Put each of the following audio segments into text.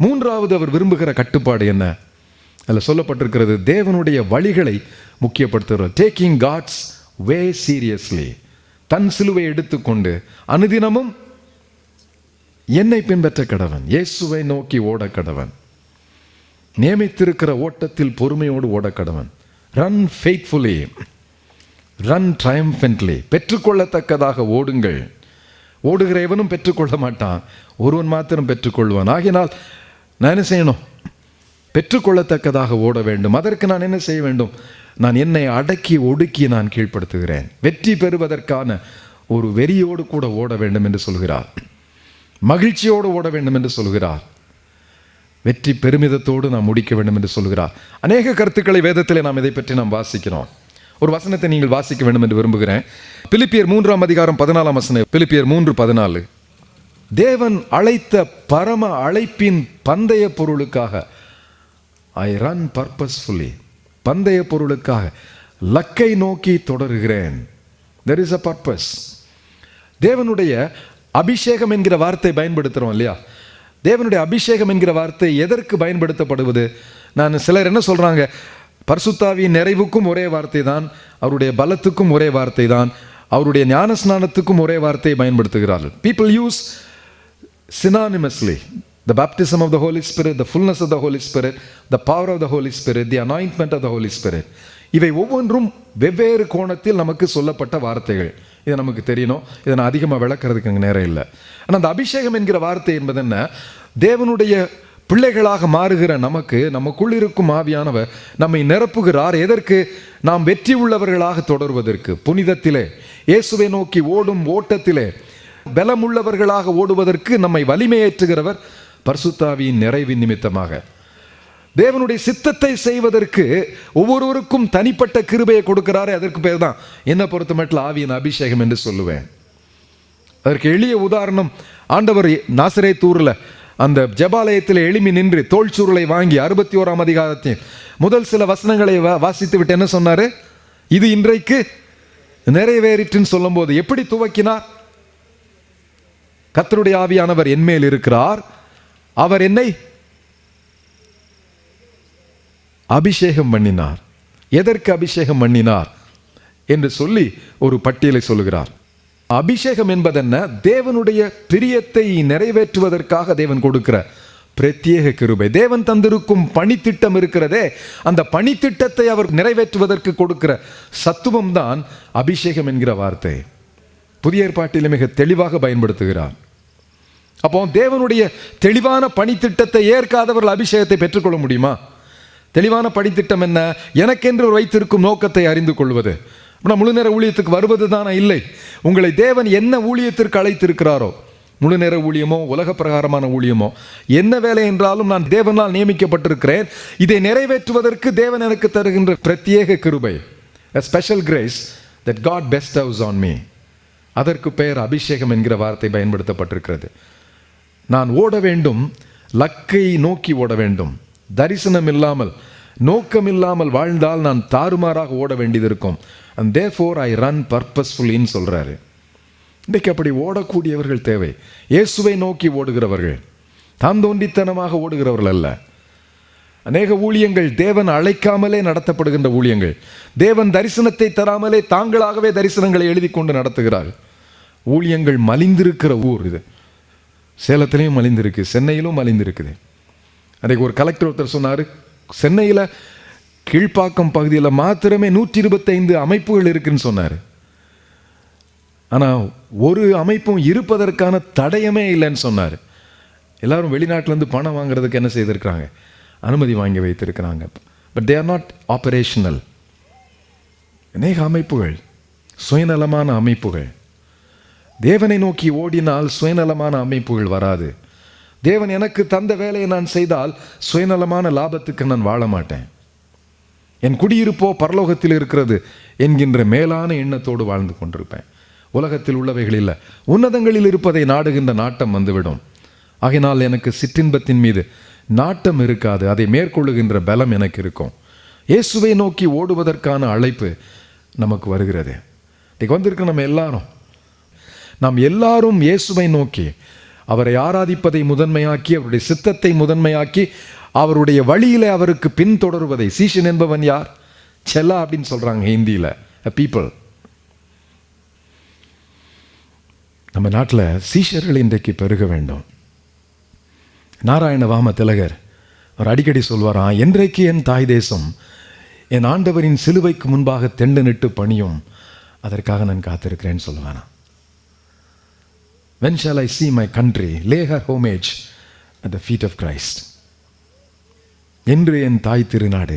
மூன்றாவது அவர் விரும்புகிற கட்டுப்பாடு என்ன? அதில் சொல்லப்பட்டிருக்கிறது, தேவனுடைய வழிகளை முக்கியப்படுத்துகிறார். Taking God's way seriously. தன் சிலுவை எடுத்துக்கொண்டு அனுதினமும் என்னை பின்பற்ற கடவன், இயேசுவை நோக்கி ஓட கடவன், நியமித்திருக்கிற ஓட்டத்தில் பொறுமையோடு ஓட கடவன். Run faithfully, run triumphantly. பெற்றுக்கொள்ளத்தக்கதாக ஓடுங்கள். ஓடுகிற எவனும் பெற்றுக்கொள்ள மாட்டான், ஒருவன் மாத்திரம் பெற்றுக்கொள்வான். ஆகினால் நான் என்ன செய்யணும்? பெற்றுக்கொள்ளத்தக்கதாக ஓட வேண்டும். அதற்கு நான் என்ன செய்ய வேண்டும்? நான் என்னை அடக்கி ஒடுக்கி நான் கீழ்ப்படுத்துகிறேன். வெற்றி பெறுவதற்கான ஒரு வெறியோடு கூட ஓட வேண்டும் என்று சொல்கிறார். மகிழ்ச்சியோடு ஓட வேண்டும் என்று சொல்கிறார். வெற்றி பெருமிதத்தோடு நாம் முடிக்க வேண்டும் என்று சொல்கிறார். அநேக கருத்துக்களை வேதத்திலே நாம் இதை பற்றி நாம் வாசிக்கிறோம். ஒரு வசனத்தை நீங்கள் வாசிக்க வேண்டும் என்று விரும்புகிறேன். பிலிப்பியர் 3:14. பிலிப்பியர் 3:14. தேவன் அழைத்த பரம அழைப்பின் பந்தய பொருளுக்காக, ஐ ரன் பர்பஸ்ஃபுல்லி, பந்தய பொருளுக்காக லக்கை நோக்கி தொடருகிறேன். There is a purpose. தேவனுடைய அபிஷேகம் என்கிற வார்த்தை பயன்படுத்துகிறோம் இல்லையா? தேவனுடைய அபிஷேகம் என்கிற வார்த்தை எதற்கு பயன்படுத்தப்படுவது? சிலர் என்ன சொல்றாங்க, பரிசுத்தாவியின் நிறைவுக்கும் ஒரே வார்த்தை தான், அவருடைய பலத்துக்கும் ஒரே வார்த்தை தான், அவருடைய ஞானஸ்நானத்துக்கும் ஒரே வார்த்தையை பயன்படுத்துகிறார்கள். People use synonymously the baptism of the Holy Spirit, the fullness of the Holy Spirit, the power of the Holy Spirit, the anointment of the Holy Spirit. இவை ஒவ்வொன்றும் வெவ்வேறு கோணத்தில் நமக்கு சொல்லப்பட்ட வார்த்தைகள். இது நமக்கு தெரியணும். இதை நான் அதிகமாக விளக்குறதுக்கு அங்கே நேரம் இல்லை. ஆனால் அந்த அபிஷேகம் என்கிற வார்த்தை என்பது என்ன? தேவனுடைய பிள்ளைகளாக மாறுகிற நமக்கு, நமக்குள் இருக்கும் ஆவியானவர் நம்மை நிரப்புகிறார். எதற்கு? நாம் வெற்றி உள்ளவர்களாக தொடர்வதற்கு, புனிதத்திலே, இயேசுவை நோக்கி ஓடும் ஓட்டத்திலே பலமுள்ளவர்களாக ஓடுவதற்கு நம்மை வலிமையேற்றுகிறவர் பரிசுத்தாவியின் நிறைவின் நிமித்தமாக. தேவனுடைய சித்தத்தை செய்வதற்கு ஒவ்வொருவருக்கும் தனிப்பட்ட கிருபையை கொடுக்கிறாரே, அதற்கு பேர் தான் என்ன பொறுத்த மட்டும் ஆவியின் அபிஷேகம் என்று சொல்லுவேன். அதற்கு எளிய உதாரணம், ஆண்டவர் நாசரேத்தூரில் அந்த ஜெபாலயத்தில் எழுமி நின்று தோல் சுருளை வாங்கி 61ஆம் அதிகாரத்தின் முதல் சில வசனங்களை வாசித்து விட்டு என்ன சொன்னாரு? இது இன்றைக்கு நிறைவேறிற்றுன்னு சொல்லும் போது எப்படி துவக்கினார்? கர்த்தருடைய ஆவியானவர் என்மேல் இருக்கிறார், அவர் என்னை அபிஷேகம் பண்ணினார். எதற்கு அபிஷேகம் பண்ணினார் என்று சொல்லி ஒரு பட்டியலை சொல்லுகிறார். அபிஷேகம் என்பதென்ன? தேவனுடைய பிரியத்தை நிறைவேற்றுவதற்காக தேவன் கொடுக்கிற பிரத்யேக கிருபை. தேவன் தந்திருக்கும் பணித்திட்டம் இருக்கிறதே, அந்த பணித்திட்டத்தை அவர் நிறைவேற்றுவதற்கு கொடுக்கிற சத்துவம் தான் அபிஷேகம் என்கிற வார்த்தை. புதிய ஏற்பாட்டில் மிக தெளிவாக பயன்படுத்துகிறார். அப்போ தேவனுடைய தெளிவான பணித்திட்டத்தை ஏற்காதவர்கள் அபிஷேகத்தை பெற்றுக்கொள்ள முடியுமா? தெளிவான பணித்திட்டம் என்ன? எனக்கென்று வைத்திருக்கும் நோக்கத்தை அறிந்து கொள்வது. முழு நேர ஊழியத்துக்கு வருவது தானே? இல்லை. உங்களை தேவன் என்ன ஊழியத்திற்கு அழைத்திருக்கிறாரோ, முழு நேர ஊழியமோ உலக பிரகாரமான ஊழியமோ, என்ன வேலை என்றாலும் நான் தேவனால் நியமிக்கப்பட்டிருக்கிறேன். இதை நிறைவேற்றுவதற்கு தேவன் எனக்கு தருகின்ற பிரத்யேக கிருபை, a special grace that God bestows on me. அதற்கு பெயர் அபிஷேகம் என்கிற வார்த்தை பயன்படுத்தப்பட்டிருக்கிறது. நான் ஓட வேண்டும், லக்கை நோக்கி ஓட வேண்டும். தரிசனம் இல்லாமல், நோக்கம் இல்லாமல் வாழ்ந்தால் நான் தாறுமாறாக ஓட வேண்டியது இருக்கும். and therefore I run purposefully ன்னு சொல்றாரு. இன்றைக்கு அப்படி ஓடக்கூடியவர்கள் தேவை. இயேசுவை நோக்கி ஓடுகிறவர்கள், தான் தோன்றித்தனமாக ஓடுகிறவர்கள் அல்ல. அநேக ஊழியங்கள் தேவன் அழைக்காமலே நடத்தப்படுகின்ற ஊழியங்கள். தேவன் தரிசனத்தை தராமலே தாங்களாகவே தரிசனங்களை எழுதி கொண்டு நடத்துகிறார்கள். ஊழியங்கள் மலிந்திருக்கிற ஊர் இது. சேலத்திலையும் மலிந்திருக்கு, சென்னையிலும் மலிந்திருக்குது. அன்றைக்கு ஒரு கலெக்டர் ஒருத்தர் சொன்னார், சென்னையில் கீழ்ப்பாக்கம் பகுதியில் மாத்திரமே 125 அமைப்புகள் இருக்குன்னு சொன்னார். ஆனால் ஒரு அமைப்பும் இருப்பதற்கான தடயமே இல்லைன்னு சொன்னார். எல்லாரும் வெளிநாட்டிலேருந்து பணம் வாங்குறதுக்கு என்ன செய்திருக்கிறாங்க? அனுமதி வாங்கி வைத்திருக்கிறாங்க. But they are not operational. அநேக அமைப்புகள் சுயநலமான அமைப்புகள். தேவனை நோக்கி ஓடினால் சுயநலமான அமைப்புகள் வராது. தேவன் எனக்கு தந்த வேலையை நான் செய்தால் சுயநலமான லாபத்துக்கு நான் வாழ மாட்டேன். என் குடியிருப்போ பரலோகத்தில் இருக்கிறது என்கின்ற மேலான எண்ணத்தோடு வாழ்ந்து கொண்டிருப்பேன். உலகத்தில் உள்ளவைகள் இல்லை, உன்னதங்களில் இருப்பதை நாடுகின்ற நாட்டம் வந்துவிடும். ஆகினால் எனக்கு சிற்றின்பத்தின் மீது நாட்டம் இருக்காது, அதை மேற்கொள்ளுகின்ற பலம் எனக்கு இருக்கும். இயேசுவை நோக்கி ஓடுவதற்கான அழைப்பு நமக்கு வருகிறது. இன்றைக்கு வந்திருக்க நாம் எல்லாரும் இயேசுவை நோக்கி அவரை ஆராதிப்பதை முதன்மையாக்கி, அவருடைய சித்தத்தை முதன்மையாக்கி, அவருடைய வழியில அவருக்கு பின்தொடர்வதை. சீஷன் என்பவன் யார்? செல்லா அப்படின்னு சொல்றாங்க ஹிந்தியில, பீப்புள். நம்ம நாட்டில் சீஷர்கள் இன்றைக்கு பெருக வேண்டும். நாராயண வாம திலகர் அவர் அடிக்கடி சொல்வாராம், என்றைக்கு என் தாய் தேசம் என் ஆண்டவரின் சிலுவைக்கு முன்பாக தெண்டு நிட்டு பணியும், அதற்காக நான் காத்திருக்கிறேன்னு சொல்லுவாராம். When shall I see my country lay her homage at the feet of Christ? என்று என் தாய் திருநாடு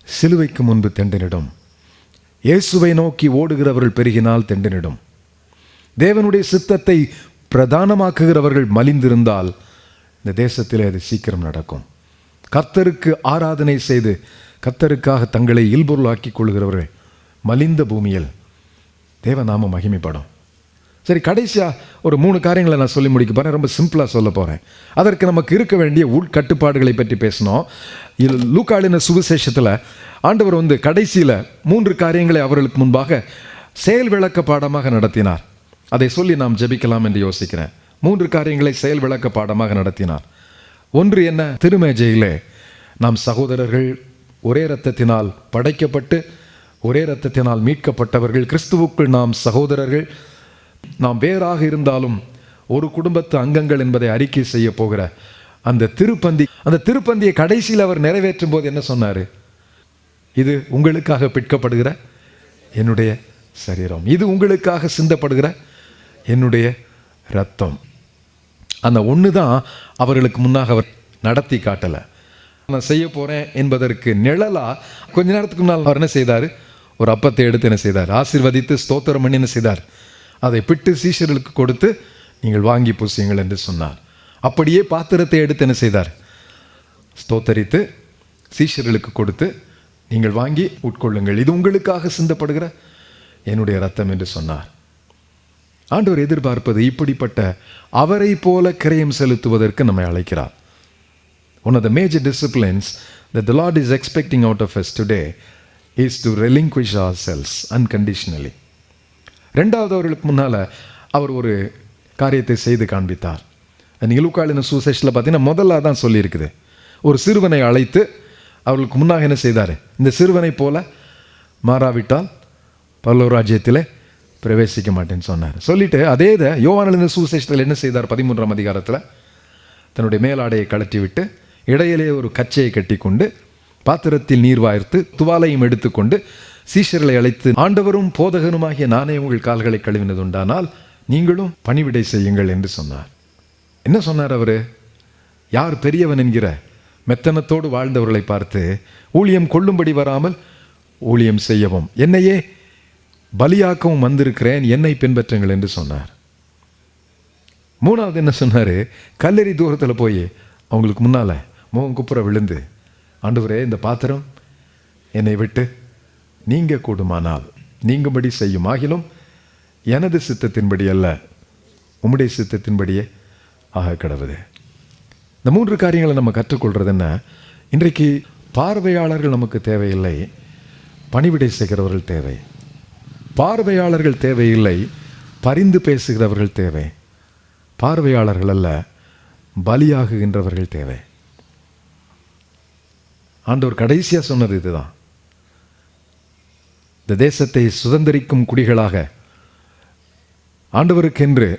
சிலுவைக்கு முன்பு தெண்டனிடும். இயேசுவை நோக்கி ஓடுகிறவர்கள் பெருகினால் தெண்டனிடும். தேவனுடைய சித்தத்தை பிரதானமாக்குகிறவர்கள் மலிந்திருந்தால் இந்த தேசத்திலே அது சீக்கிரம் நடக்கும். கர்த்தருக்கு ஆராதனை செய்து கர்த்தருக்காக தங்களை இல்பொருளாக்கிக் கொள்கிறவர்கள் மலிந்த பூமியில் தேவநாமம் மகிமைப்படும். சரி, கடைசியா ஒரு 3 காரியங்களை நான் சொல்லி முடிக்க போறேன். ரொம்ப சிம்பிளா சொல்ல போறேன். அதற்கு நமக்கு இருக்க வேண்டிய உட்கட்டுப்பாடுகளை பற்றி பேசணும். லூக்காளின சுவிசேஷத்துல ஆண்டவர் கடைசியில 3 காரியங்களை அவர்களுக்கு முன்பாக செயல் விளக்க பாடமாக நடத்தினார். அதை சொல்லி நாம் ஜெபிக்கலாம் என்று யோசிக்கிறேன். 3 காரியங்களை செயல் விளக்க பாடமாக நடத்தினார். ஒன்று என்ன? திருமேஜையிலே நாம் சகோதரர்கள், ஒரே இரத்தத்தினால் படைக்கப்பட்டு ஒரே இரத்தத்தினால் மீட்கப்பட்டவர்கள், கிறிஸ்துவுக்குள் நாம் சகோதரர்கள், நாம் வேறாக இருந்தாலும் ஒரு குடும்பத்து அங்கங்கள் என்பதை அறிக்கை செய்ய போகிற அந்த திருப்பந்தியை கடைசியில் அவர் நிறைவேற்றும் போது என்ன சொன்னாரு? இது உங்களுக்காக பிற்கப்படுகிற என்னுடைய சரீரம், இது உங்களுக்காக சிந்தப்படுகிற என்னுடைய ரத்தம். அந்த ஒன்று தான் அவர்களுக்கு முன்னாக அவர் நடத்தி காட்டலை. நான் செய்ய போறேன் என்பதற்கு நிழலா கொஞ்ச நேரத்துக்கு முன்னால் அவர் என்ன செய்தார்? ஒரு அப்பத்தை எடுத்து என்ன செய்தார்? ஆசீர்வதித்து ஸ்தோத்திரம் பண்ணி என்ன செய்தார்? அதை பிட்டு சீஷர்களுக்கு கொடுத்து நீங்கள் வாங்கி பூசியுங்கள் என்று சொன்னார். அப்படியே பாத்திரத்தை எடுத்து என்ன செய்தார்? ஸ்தோத்தரித்து சீஷர்களுக்கு கொடுத்து நீங்கள் வாங்கி உட்கொள்ளுங்கள், இது உங்களுக்காக சிந்தப்படுகிற என்னுடைய ரத்தம் என்று சொன்னார். ஆண்டவர் எதிர்பார்ப்பது இப்படிப்பட்ட அவரை போல கிரயம் செலுத்துவதற்கு நம்மை அழைக்கிறார். One of the major disciplines that the Lord is expecting out of us today is to relinquish ourselves unconditionally. ரெண்டாவது, அவர்களுக்கு முன்னால் அவர் ஒரு காரியத்தை செய்து காண்பித்தார். நீங்கள் லூக்காளின சுவிசேஷத்தில் பார்த்தீங்கன்னா முதல்ல தான் சொல்லியிருக்குது. ஒரு சிறுவனை அழைத்து அவர்களுக்கு முன்னாக என்ன செய்தார்? இந்த சிறுவனை போல மாறாவிட்டால் பரலோக ராஜ்யத்திலே பிரவேசிக்க மாட்டேன்னு சொன்னார். சொல்லிட்டு அதே இதை யோவானின் சுவிசேஷத்தில் என்ன செய்தார்? 13ஆம் அதிகாரத்தில் தன்னுடைய மேலாடையை கழற்றி விட்டு இடையிலே ஒரு கச்சையை கட்டி கொண்டு பாத்திரத்தில் நீர் வார்த்து துவாலையும் எடுத்துக்கொண்டு சீஷர்களை அழைத்து, ஆண்டவரும் போதகனுமாகிய நானே உங்கள் கால்களை கழுவினது உண்டானால் நீங்களும் பணிவிடை செய்யுங்கள் என்று சொன்னார். என்ன சொன்னார் அவரு? யார் பெரியவன் என்கிற மெத்தனத்தோடு வாழ்ந்தவர்களை பார்த்து, ஊழியம் கொள்ளும்படி வராமல் ஊழியம் செய்யவும் என்னையே பலியாக்கவும் வந்திருக்கிறேன், என்னை பின்பற்றுங்கள் என்று சொன்னார். மூணாவது என்ன சொன்னாரு? கல்லறி தூரத்தில் போய் அவங்களுக்கு முன்னால முகம் குப்புற விழுந்து, ஆண்டவரே இந்த பாத்திரம் என்னை விட்டு நீங்க கூடுமானால் நீங்கும்படி செய்யும், ஆகிலும் எனது சித்தத்தின்படி அல்ல உம்முடைய சித்தத்தின்படியே ஆக கடவுது. இந்த 3 காரியங்களை நம்ம கற்றுக்கொள்றது என்ன? இன்றைக்கு பார்வையாளர்கள் நமக்கு தேவையில்லை, பணிவிடை செய்கிறவர்கள் தேவை. பார்வையாளர்கள் தேவையில்லை, பரிந்து பேசுகிறவர்கள் தேவை. பார்வையாளர்கள் அல்ல, பலியாகுகின்றவர்கள் தேவை. ஆண்டவர் கடைசியா சொன்னது இதுதான். இந்த தேசத்தை சுதந்திரிக்கும் குடிகளாக ஆண்டவருக்கென்று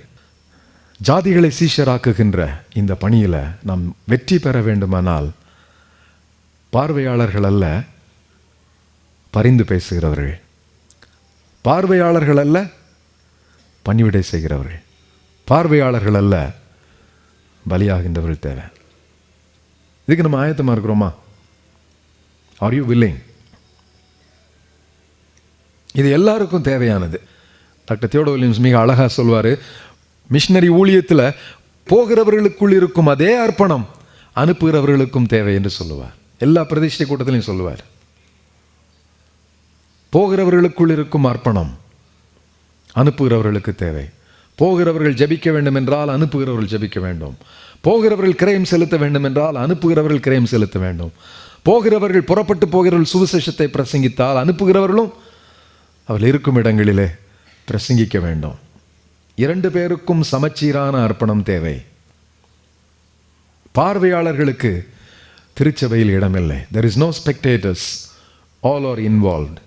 ஜாதிகளை சீஷராக்குகின்ற இந்த பணியில நாம் வெற்றி பெற வேண்டுமானால் பார்வையாளர்கள் அல்ல, பரிந்து பேசுகிறவர்கள். பார்வையாளர்கள் அல்ல, பணிவிடை செய்கிறவர்கள். பார்வையாளர்கள் அல்ல, பலியாகின்றவர்கள் தேவை. இதுக்கு நம்ம ஆயத்தமா இருக்கிறோமா? Are you willing? இது எல்லாருக்கும் தேவையானது. டாக்டர் தியோடர் வில்லியம்ஸ் மிக அழகா சொல்வாரு, மிஷனரி ஊழியத்தில் போகிறவர்களுக்குள் இருக்கும் அதே அர்ப்பணம் அனுப்புகிறவர்களுக்கும் தேவை என்று சொல்லுவார். எல்லா பிரதிஷ்டை கூட்டத்திலையும் சொல்லுவார். போகிறவர்களுக்குள் இருக்கும் அர்ப்பணம் அனுப்புகிறவர்களுக்கு தேவை. போகிறவர்கள் ஜெபிக்க வேண்டும் என்றால் அனுப்புகிறவர்கள் ஜெபிக்க வேண்டும். போகிறவர்கள் கிரயம் செலுத்த வேண்டும் என்றால் அனுப்புகிறவர்கள் கிரயம் செலுத்த வேண்டும். போகிறவர்கள் புறப்பட்டு போகிறவர்கள் சுவிசேஷத்தை பிரசங்கித்தால் அனுப்புகிறவர்களும் அவர்கள் இருக்கும் இடங்களிலே பிரசங்கிக்க வேண்டும். 2 பேருக்கும் சமச்சீரான அர்ப்பணம் தேவை. பார்வையாளர்களுக்கு திருச்சபையில் இடமில்லை. There is no spectators, all are involved.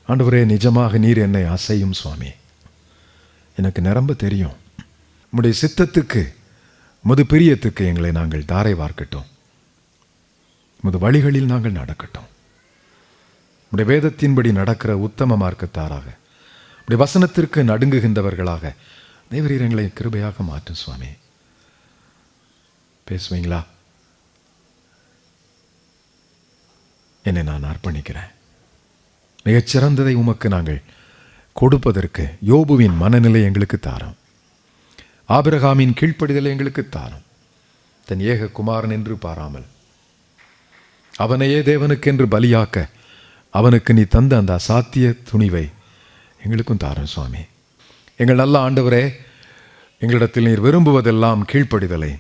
ஆண்டவரே, நிஜமாக நீர் என்னை அசையும் சுவாமி. எனக்கு நிரம்ப தெரியும். உம்முடைய சித்தத்துக்கு, உமது பிரியத்துக்கு எங்களை நாங்கள் தாரை வார்க்கட்டும். உமது வழிகளில் நாங்கள் நடக்கட்டும். உம்முடைய வேதத்தின்படி நடக்கிற உத்தம மார்க்கத்தாராக, உம்முடைய வசனத்திற்கு நடுங்குகின்றவர்களாக தேவரீர் எங்களை கிருபையாக மாற்றும் சுவாமி. பேசுவீங்களா? என்னை நான் அர்ப்பணிக்கிறேன். மிகச்சிறந்ததை உமக்கு நாங்கள் கொடுப்பதற்கு யோபுவின் மனநிலை எங்களுக்கு தாரும். ஆபிரகாமின் கீழ்ப்படிதலை எங்களுக்கு தாரும். தன் ஏக குமாரன் என்று பாராமல் அவனையே தேவனுக்கென்று பலியாக்க அவனுக்கு நீ தந்த அந்த அசாத்திய துணிவை எங்களுக்கும் தாரும் சுவாமி. எங்கள் நல்ல ஆண்டவரே, எங்களிடத்தில் நீர் விரும்புவதெல்லாம் கீழ்ப்படிதலை,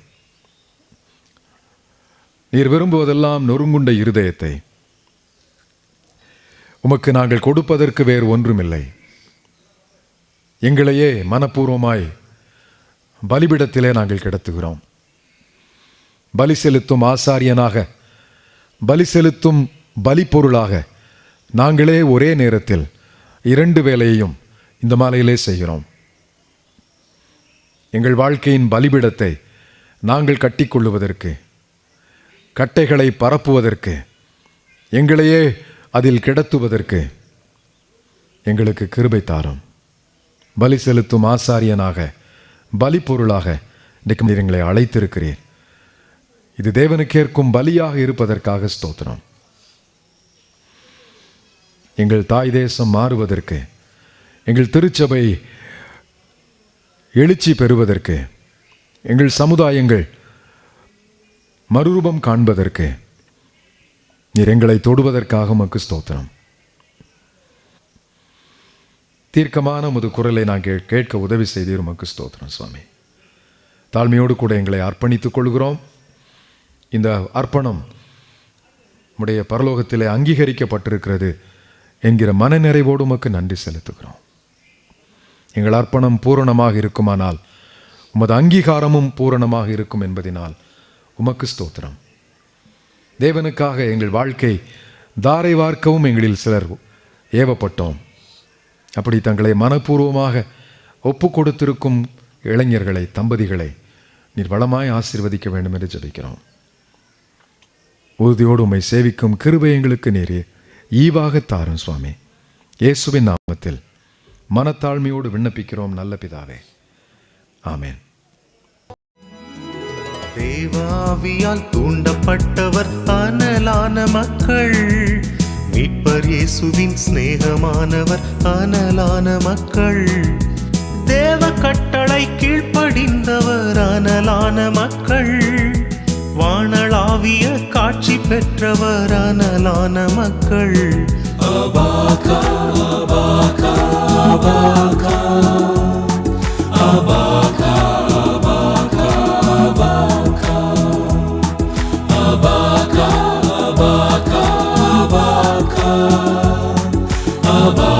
நீர் விரும்புவதெல்லாம் நொறுங்குண்ட இருதயத்தை. உமக்கு நாங்கள் கொடுப்பதற்கு வேறு ஒன்றுமில்லை. எங்களையே மனப்பூர்வமாய் பலிபிடத்திலே நாங்கள் கிடத்துகிறோம். பலி செலுத்தும் ஆசாரியனாக, பலி செலுத்தும் பலி பொருளாக நாங்களே ஒரே நேரத்தில் 2 வேலையையும் இந்த மாலையிலே செய்கிறோம். எங்கள் வாழ்க்கையின் பலிபிடத்தை நாங்கள் கட்டிக்கொள்ளுவதற்கு, கட்டைகளை பரப்புவதற்கு, எங்களையே அதில் கிடத்துவதற்கு எங்களுக்கு கிருபை தாரும். பலி செலுத்தும் ஆசாரியனாக, பலி பொருளாக இன்றைக்கு எங்களை அழைத்திருக்கிறீர். இது தேவனுக்கேற்கும் பலியாக இருப்பதற்காக ஸ்தோத்திரம். எங்கள் தாய் தேசம் மாறுவதற்கு, எங்கள் திருச்சபை எழுச்சி பெறுவதற்கு, எங்கள் சமுதாயங்கள் மறுரூபம் காண்பதற்கு நீர் எங்களை தொடுவதற்காக உமக்கு ஸ்தோத்திரம். தீர்க்கமான உமது குரலை நாங்கள் கேட்க உதவி செய்தீர். உமக்கு ஸ்தோத்திரம் சுவாமி. தாழ்மையோடு கூட எங்களை அர்ப்பணித்துக் கொள்கிறோம். இந்த அர்ப்பணம் உம்முடைய பரலோகத்திலே அங்கீகரிக்கப்பட்டிருக்கிறது என்கிற மனநிறைவோடு உமக்கு நன்றி செலுத்துகிறோம். எங்கள் அர்ப்பணம் பூரணமாக இருக்குமானால் உமது அங்கீகாரமும் பூரணமாக இருக்கும் என்பதினால் உமக்கு ஸ்தோத்திரம். தேவனுக்காக எங்கள் வாழ்க்கை தாரை வார்க்கவும் எங்களில் சிலர் ஏவப்பட்டோம். அப்படி தங்களை மனப்பூர்வமாக ஒப்பு கொடுத்திருக்கும் இளைஞர்களை, தம்பதிகளை நீர் வளமாய் ஆசீர்வதிக்க வேண்டும் என்று ஜெபிக்கிறோம். உறுதியோடு உம்மை சேவிக்கும் கிருபை எங்களுக்கு நீரே ஈவாக தாரும் சுவாமி. இயேசுவின் நாமத்தில் மனத்தாழ்மையோடு விண்ணப்பிக்கிறோம் நல்ல பிதாவே, ஆமென். தேவாவியால் தூண்டப்பட்டவர் அனலான மக்கள், மீட்பர் இயேசுவின் சிநேகமானவர் அனலான மக்கள். தேவ கட்டளை கீழ்ப்படிந்தவர் அனலான மக்கள், வானளாவிய காட்சி பெற்றவர் அனலான மக்கள். அபாகா அபாகா அபாகா அபாகா Abba